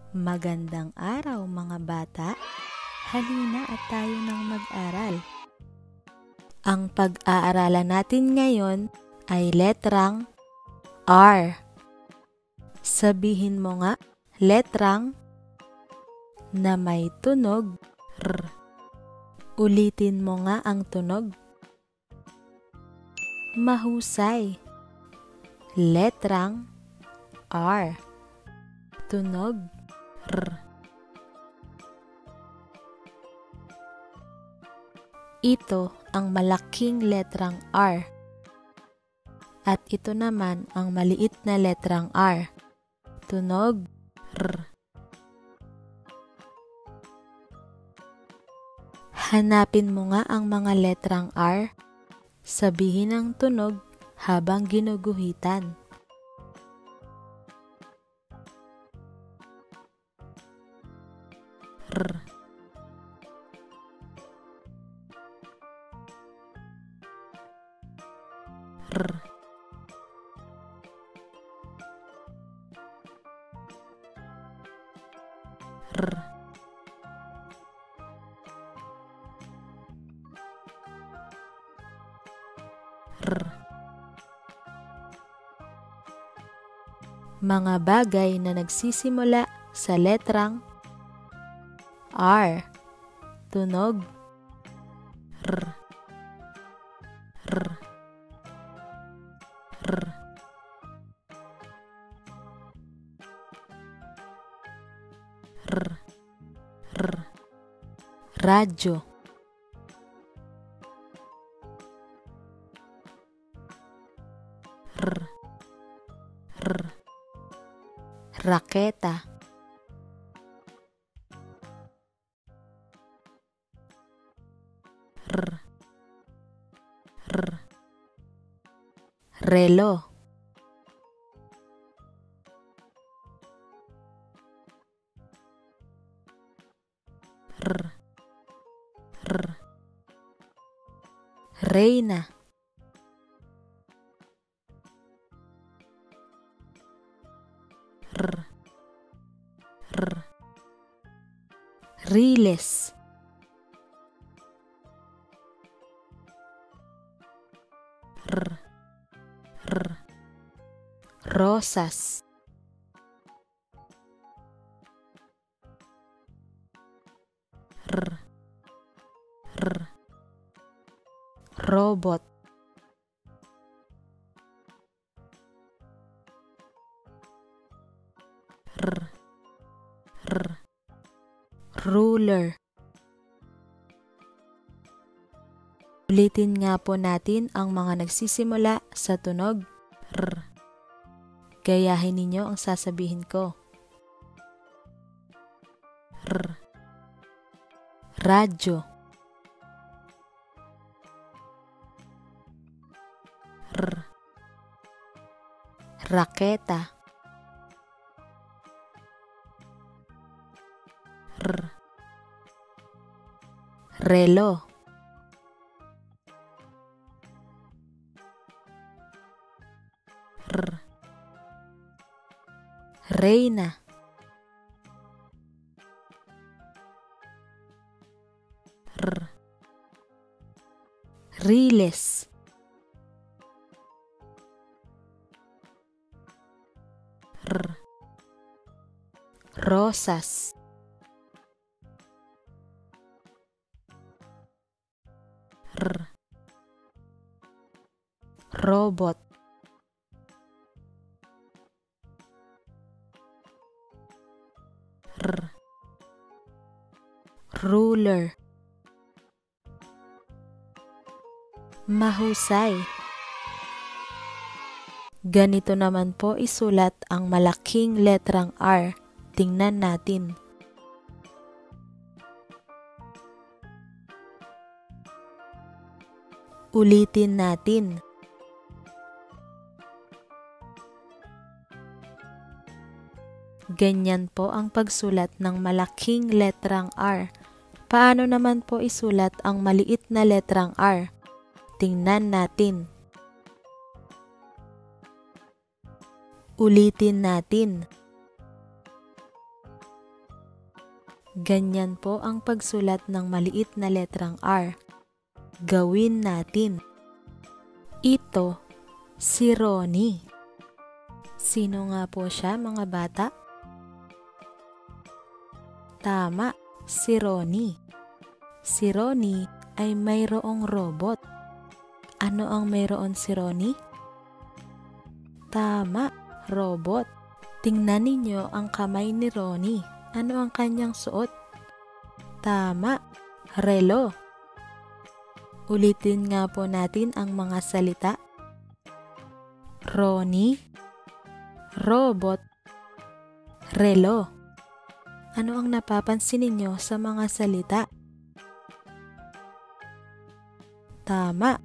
Magandang araw mga bata! Halina at tayo nang mag-aral. Ang pag-aaralan natin ngayon ay letrang R. Sabihin mo nga, letrang na may tunog R. Ulitin mo nga ang tunog. Mahusay. Letrang R. Tunog R. Ito ang malaking letrang R. At ito naman ang maliit na letrang R. Tunog R. Hanapin mo nga ang mga letrang R. Sabihin ang tunog habang ginuguhitan. R. R. R. R. Mga bagay na nagsisimula sa letrang R. Tunog R. R. R. R. R. Radyo. R. R. Raketa. R. R. Relo. R. R. Reyna. R. R. Riles. R. R. Rosas. R. R. Robot. R. R. Ruler. Ulitin nga po natin ang mga nagsisimula sa tunog R. Gayahin ninyo ang sasabihin ko. R. Radyo. R. Raketa. R. Relo. R. Reyna. R. Riles. R. Rosas. R. Robot. R. Ruler. Mahusay. Ganito naman po isulat ang malaking letrang R. Tingnan natin. Ulitin natin. Ganyan po ang pagsulat ng malaking letrang R. Paano naman po isulat ang maliit na letrang R? Tingnan natin. Ulitin natin. Ganyan po ang pagsulat ng maliit na letrang R. Gawin natin. Ito, si Ronnie. Sino nga po siya, mga bata? Tama, si Ronnie. Si Ronnie ay mayroong robot. Ano ang mayroon si Ronnie? Tama, robot. Tingnan ninyo ang kamay ni Ronnie. Ano ang kanyang suot? Tama, relo. Ulitin nga po natin ang mga salita. Ronnie, robot, relo. Ano ang napapansin ninyo sa mga salita? Tama,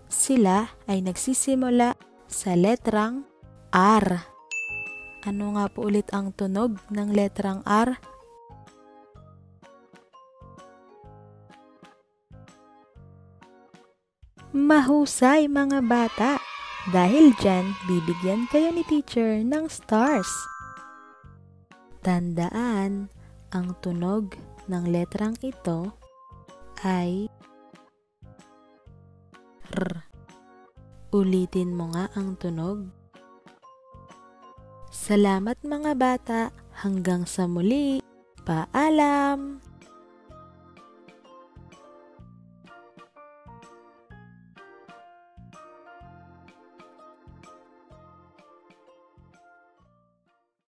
sila ay nagsisimula sa letrang R. Ano nga po ulit ang tunog ng letrang R? Mahusay, mga bata! Dahil dyan, bibigyan kayo ni teacher ng stars. Tandaan, ang tunog ng letrang ito ay R. Ulitin mo nga ang tunog. Salamat, mga bata. Hanggang sa muli. Paalam!